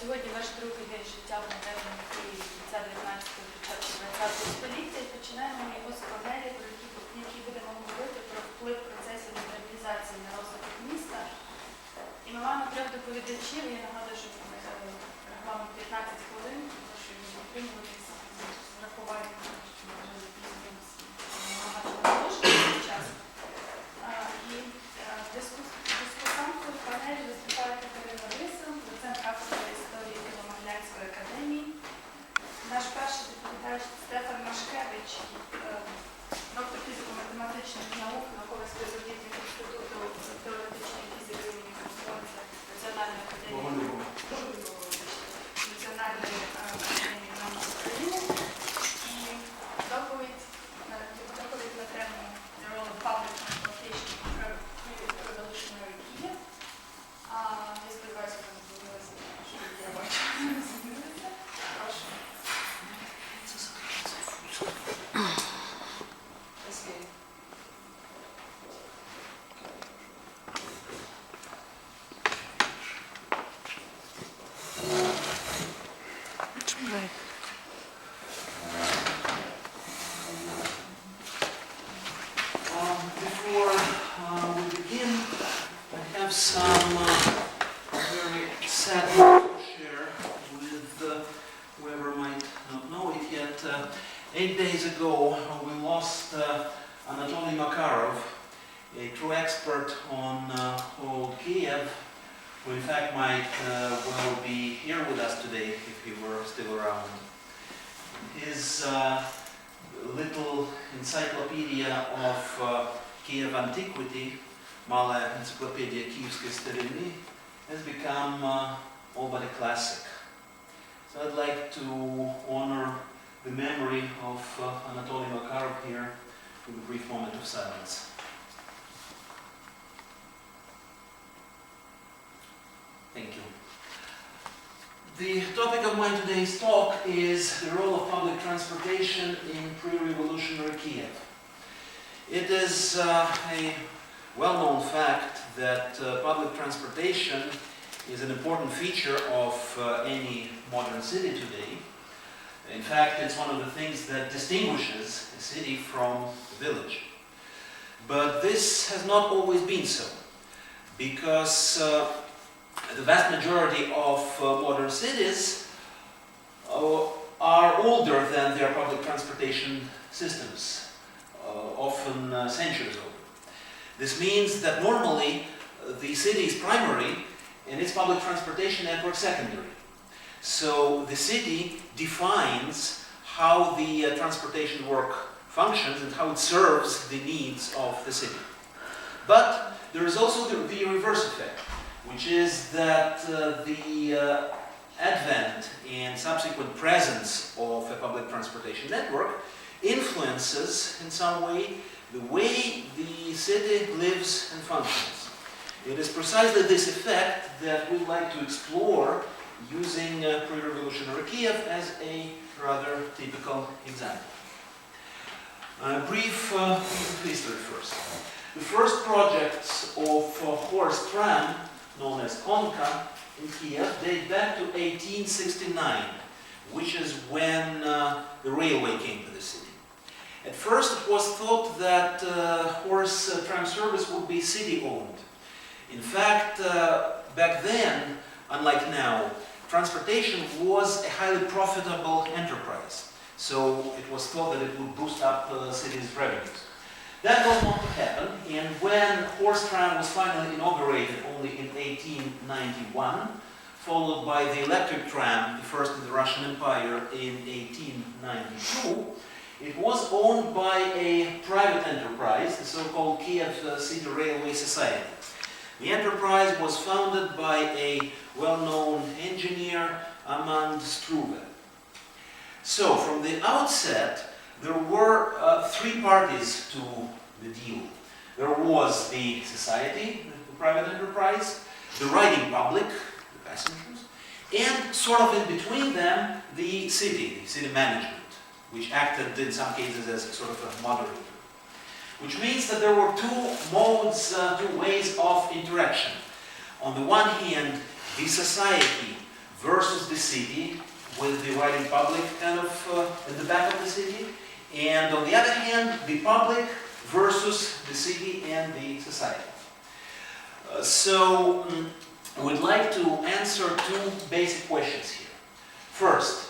Сьогодні наш другий день життя в модерному Києві кінця 19-го, початку 20-го століття і починаємо його з панелі, про які будемо говорити про вплив процесів модернізації на розвиток міста. І ми маємо трьох доповідачів. Я нагадую, що ми регламент 15 хвилин, тому що ми дотримуватися з врахуванням, що ми вже запізнилися багато час. І дискусанткою панелі виступає Катерина Лиса, доцент кафедри історії Києво-Могилянської академії. Наш перший доповідач Стефан Машкевич, доктор фізико-математичних наук, науковий співробітник Інституту теоретичної фізики імені Конституції Національної академії наук України. І доповідь на тему The Role of Public Transportation in Revolutionary Kiev. Я сподіваюся, що ви зробилися, що я бачу. Прошу. Before we begin, I have some very sad news to share with whoever might not know it yet. 8 days ago, we lost Anatoly Makarov, a true expert on old Kiev, who in fact might well be here with us today if he were still around. His little encyclopedia of Kiev antiquity, Малая энциклопедия киевской старины, has become all but a classic. So I'd like to honor the memory of Anatoly Makarov here with a brief moment of silence. Thank you. The topic of my today's talk is the role of public transportation in pre-revolutionary Kiev. It is a well-known fact that public transportation is an important feature of any modern city today. In fact, it's one of the things that distinguishes a city from a village. But this has not always been so, because the vast majority of modern cities are older than their public transportation systems, often centuries old. This means that normally the city is primary and its public transportation network secondary. So the city defines how the transportation work functions and how it serves the needs of the city. But there is also the reverse effect, which is that the advent and subsequent presence of a public transportation network influences in some way the way the city lives and functions. It is precisely this effect that we'd like to explore using pre-revolutionary Kiev as a rather typical example. A brief history first. The first projects of horse tram, known as Konka, in Kiev date back to 1869, which is when the railway came to the city. At first it was thought that horse tram service would be city-owned. In fact, back then, unlike now, transportation was a highly profitable enterprise. So it was thought that it would boost up the city's revenues. That was not to happen, and when horse tram was finally inaugurated only in 1891, followed by the electric tram, the first in the Russian Empire, in 1892, it was owned by a private enterprise, the so-called Kiev City Railway Society. The enterprise was founded by a well-known engineer, Amand Struve. So, from the outset, there were three parties to the deal. There was the society, the private enterprise, the riding public, the passengers, and sort of in between them, the city management, which acted in some cases as a sort of a moderator. Which means that there were two modes, two ways of interaction. On the one hand, the society versus the city, with the riding public kind of at the back of the city. And on the other hand, the public versus the city and the society. So we'd like to answer two basic questions here. First,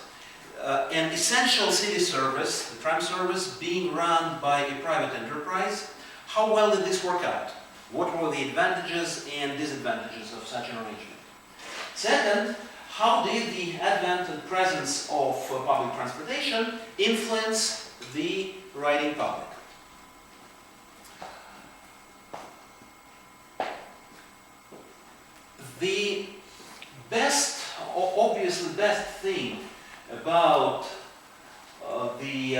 an essential city service, the tram service, being run by a private enterprise, how well did this work out? What were the advantages and disadvantages of such an arrangement? Second, how did the advent and presence of public transportation influence the riding public? The obviously best thing about the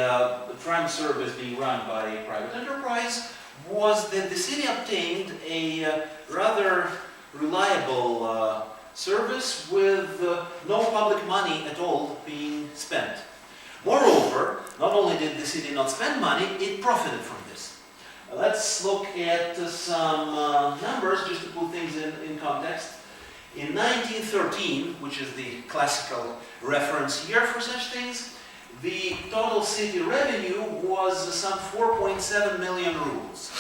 tram service being run by a private enterprise was that the city obtained a rather reliable service with no public money at all being spent. Moreover, not only did the city not spend money, it profited from this. Let's look at some numbers just to put things in context. In 1913, which is the classical reference year for such things, the total city revenue was some 4.7 million rubles.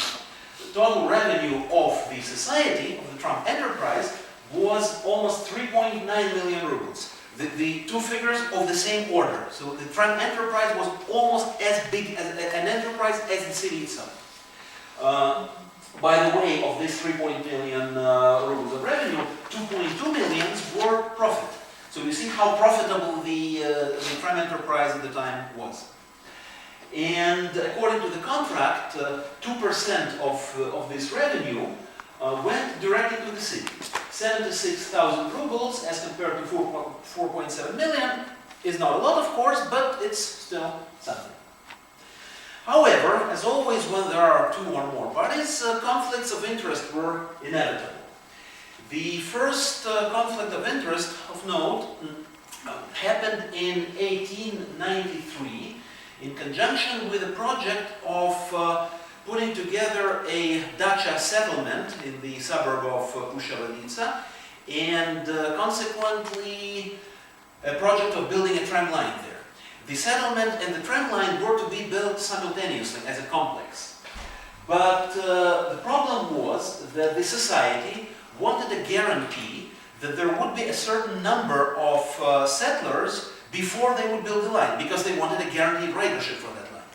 The total revenue of the society, of the tram enterprise, was almost 3.9 million rubles. The two figures of the same order. So the tram enterprise was almost as big as an enterprise as the city itself. By the way, of this 3.1 million rubles of revenue, 2.2 millions were profit. So you see how profitable the tram enterprise at the time was. And according to the contract, 2% of this revenue went directly to the city. 76,000 rubles as compared to 4.7 million is not a lot, of course, but it's still something. However, as always when there are two or more parties, conflicts of interest were inevitable. The first conflict of interest of note happened in 1893 in conjunction with a project of putting together a dacha settlement in the suburb of Pusha and consequently a project of building a tram line there. The settlement and the tram line were to be built simultaneously as a complex. But the problem was that the society wanted a guarantee that there would be a certain number of settlers before they would build the line, because they wanted a guaranteed ridership for that line.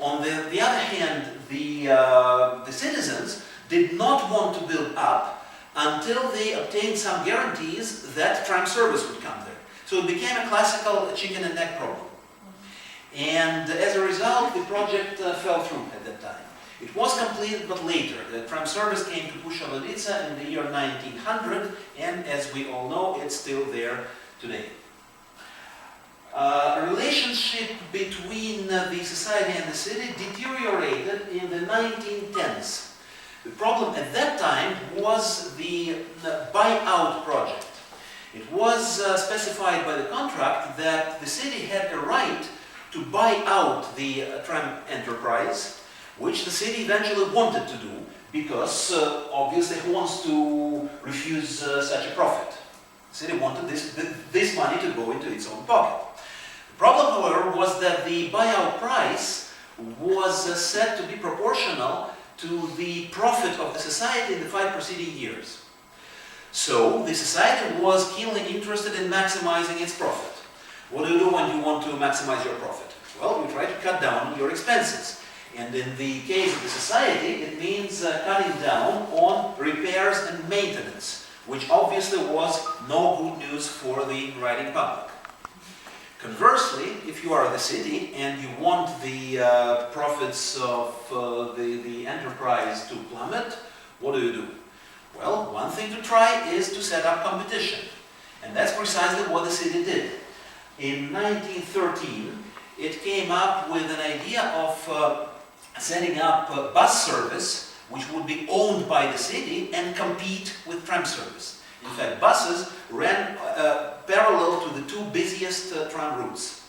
On the other hand, the citizens did not want to build up until they obtained some guarantees that tram service would come there. So it became a classical chicken and egg problem. And as a result, the project fell through at that time. It was completed, but later. The tram service came to Pusha in the year 1900, and as we all know, it's still there today. A relationship between the society and the city deteriorated in the 1910s. The problem at that time was the buyout project. It was specified by the contract that the city had a right to buy out the tram enterprise, which the city eventually wanted to do, because obviously who wants to refuse such a profit? The city wanted this money to go into its own pocket. The problem, however, was that the buyout price was set to be proportional to the profit of the society in the 5 preceding years. So the society was keenly interested in maximizing its profit. What do you do when you want to maximize your profit? Well, you try to cut down your expenses. And in the case of the society, it means cutting down on repairs and maintenance, which obviously was no good news for the riding public. Conversely, if you are the city and you want the profits of the enterprise to plummet, what do? Well, one thing to try is to set up competition. And that's precisely what the city did. In 1913, it came up with an idea of setting up a bus service which would be owned by the city and compete with tram service. In fact, buses ran parallel to the two busiest tram routes.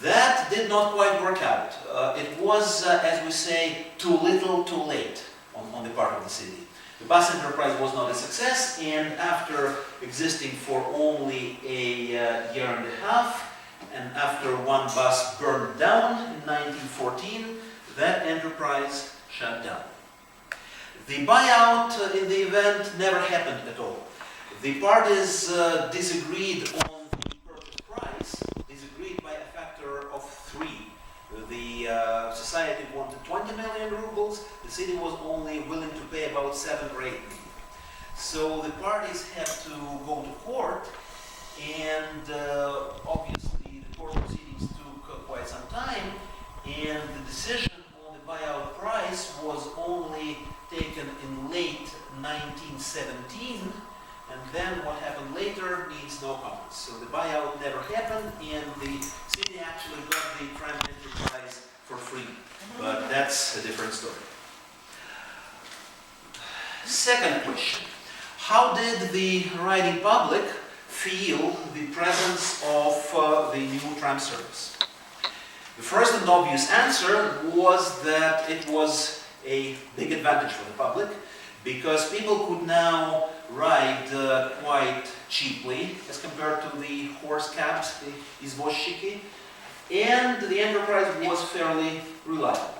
That did not quite work out. It was, as we say, too little, too late on the part of the city. The bus enterprise was not a success, and after existing for only a year and a half, and after one bus burned down in 1914, that enterprise shut down. The buyout in the event never happened at all. The parties disagreed on the purchase price, disagreed by a factor of 3. The society wanted 20 million rubles, the city was only willing to pay about 7 or 8 million. So the parties had to go to court, and obviously the court proceedings took quite some time, and the decision on the buyout price was only taken in late 1917, and then what happened later needs no comments. So the buyout never happened, and the city actually got the tram enterprise for free. But that's a different story. Second question. How did the riding public feel the presence of the new tram service? The first and obvious answer was that it was a big advantage for the public, because people could now ride quite cheaply as compared to the horse cabs, the izvozchiki, and the enterprise was fairly reliable.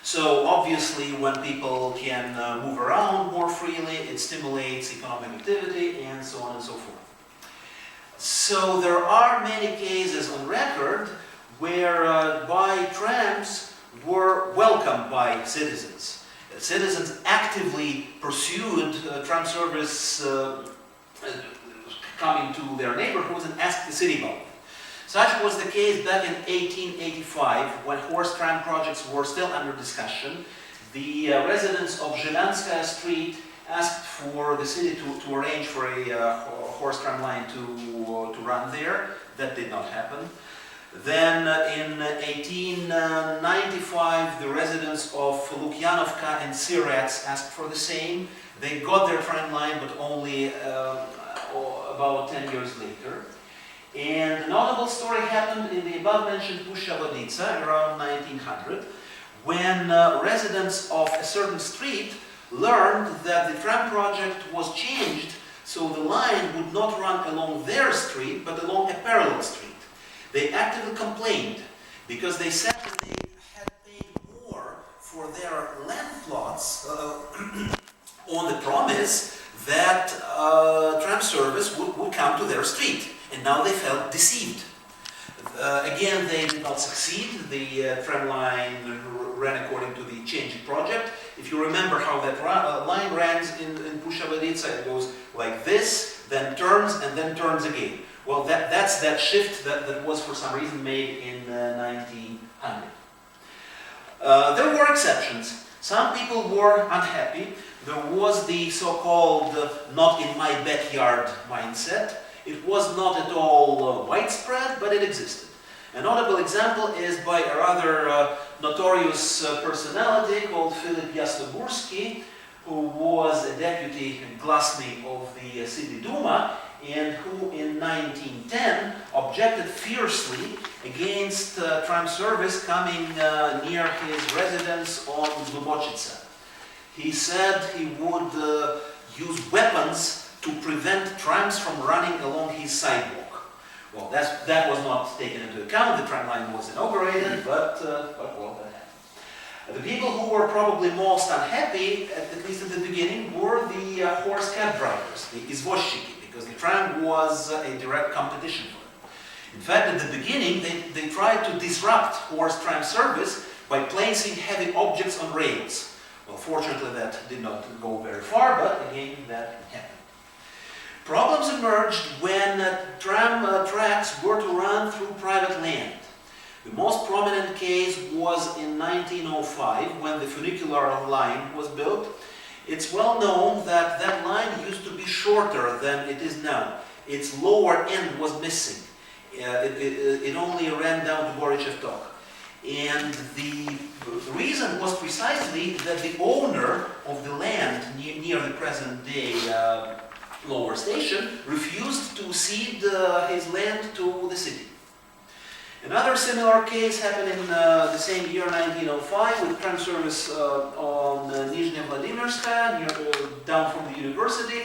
So obviously when people can move around more freely, it stimulates economic activity and so on and so forth. So there are many cases on record where trams were welcomed by citizens. Citizens actively pursued tram service coming to their neighborhoods and asked the city about it. Such was the case back in 1885, when horse tram projects were still under discussion. The residents of Zhelanskaya Street asked for the city to arrange for a horse tram line to run there. That did not happen. Then in 1895, the residents of Lukyanovka and Sirets asked for the same. They got their tram line, but only about 10 years later. And a notable story happened in the above-mentioned Pusha Voditsa around 1900, when residents of a certain street learned that the tram project was changed, so the line would not run along their street, but along a parallel street. They actively complained because they said that they had paid more for their land plots on the promise that tram service would come to their street, and now they felt deceived. Again, they did not succeed. The tram line ran according to the changing project. If you remember how that line runs in Pusha Voditsa, it goes like this, then turns, and then turns again. Well, that's that shift that was for some reason made in 1900. There were exceptions. Some people were unhappy. There was the so-called not in my backyard mindset. It was not at all widespread, but it existed. A notable example is by a rather notorious personality called Philip Yasnobursky, who was a deputy glassnik of the City Duma, and who in 1910 objected fiercely against tram service coming near his residence on Živochice. He said he would use weapons to prevent trams from running along his sidewalk. Well, that was not taken into account. The tram line was inaugurated, but well, that happened. The people who were probably most unhappy, at least at the beginning, were the horse cab drivers, the izvozchiki, because the tram was a direct competition for them. In fact, at the beginning, they tried to disrupt horse tram service by placing heavy objects on rails. Well, fortunately, that did not go very far, but again, that happened. Problems emerged when tram tracks were to run through private land. The most prominent case was in 1905, when the funicular line was built. It's well known that that line used to be shorter than it is now. Its lower end was missing. It only ran down to Goryczew. And the reason was precisely that the owner of the land near the present-day lower station refused to cede his land to the city. Another similar case happened in the same year, 1905, with tram service on Nizhny Vladimirskaya, down from the university,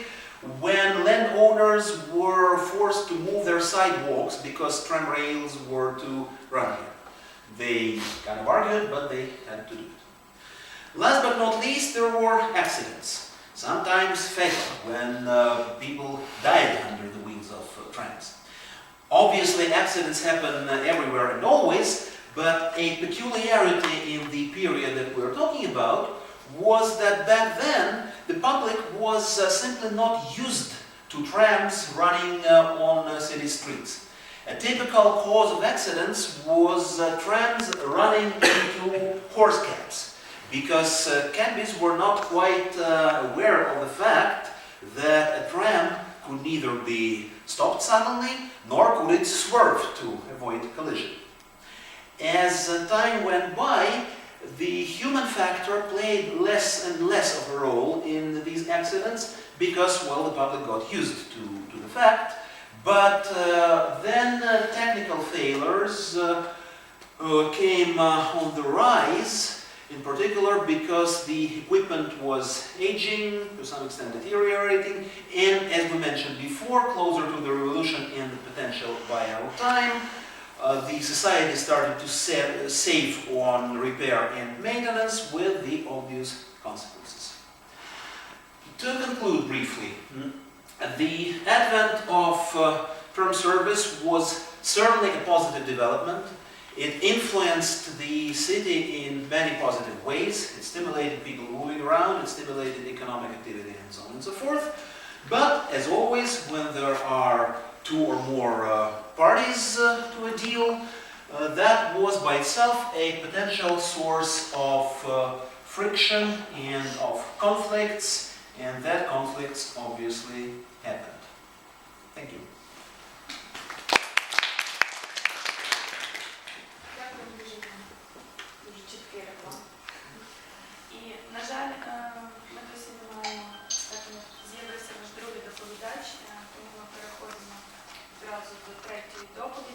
when landowners were forced to move their sidewalks because tram rails were to run here. They kind of argued, but they had to do it. Last but not least, there were accidents, sometimes fatal, when people died under the wheels of trams. Obviously, accidents happen everywhere and always, but a peculiarity in the period that we're talking about was that back then the public was simply not used to trams running on city streets. A typical cause of accidents was trams running into horse cabs, because cabbies were not quite aware of the fact that a tram could neither be stopped suddenly, nor could it swerve to avoid collision. As time went by, the human factor played less and less of a role in these accidents because, well, the public got used to the fact. But then technical failures came on the rise, in particular because the equipment was aging, to some extent deteriorating, and as we mentioned before, closer to the revolution and the potential buyout time, the society started to save on repair and maintenance with the obvious consequences. To conclude briefly, the advent of tram service was certainly a positive development. It influenced the city in many positive ways. It stimulated people moving around, it stimulated economic activity, and so on and so forth. But, as always, when there are two or more parties to a deal, that was by itself a potential source of friction and of conflicts, and that conflicts obviously happened. Thank you. На жаль, ми досі не маємо, з'явився наш другий доповідач, тому ми переходимо одразу до третьої доповіді.